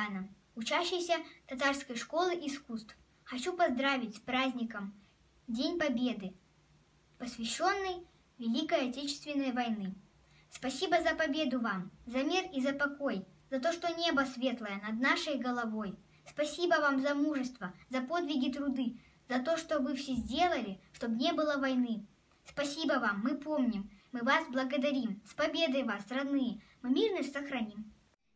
Яна, учащаяся Татарской школы искусств. Хочу поздравить с праздником День Победы, посвященный Великой Отечественной войны. Спасибо за победу вам, за мир и за покой, за то, что небо светлое над нашей головой. Спасибо вам за мужество, за подвиги труды, за то, что вы все сделали, чтобы не было войны. Спасибо вам, мы помним, мы вас благодарим. С победой вас, родные, мы мирность сохраним.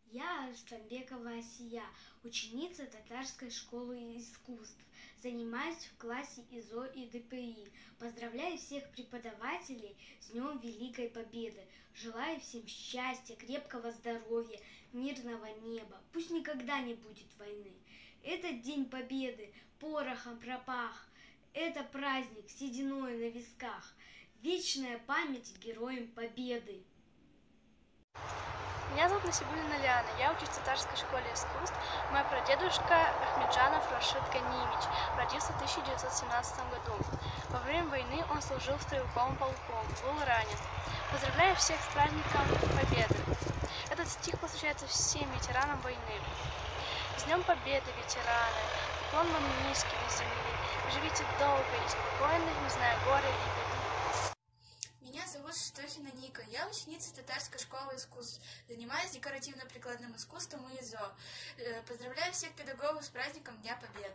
Я Арыстанбекова Асия, ученица Татарской школы искусств. Занимаюсь в классе ИЗО и ДПИ. Поздравляю всех преподавателей с Днем Великой Победы. Желаю всем счастья, крепкого здоровья, мирного неба. Пусть никогда не будет войны. Этот День Победы порохом пропах. Это праздник с сединой на висках. Вечная память героям Победы. Меня зовут Насибуллина Лиана, я учусь в Татарской школе искусств. Мой прадедушка Ахмеджанов Рашид Ганимич родился в 1917 году. Во время войны он служил в стрелковом полку, был ранен. Поздравляю всех с праздником Победы. Этот стих посвящается всем ветеранам войны. С Днем Победы, ветераны! Поклон вам низкий до земли. Живите долго и спокойно, не зная горя и беды. Меня зовут Штохина Ника, я ученица Татарской школы искусств, занимаюсь декоративно-прикладным искусством и ИЗО. Поздравляю всех педагогов с праздником Дня Победы.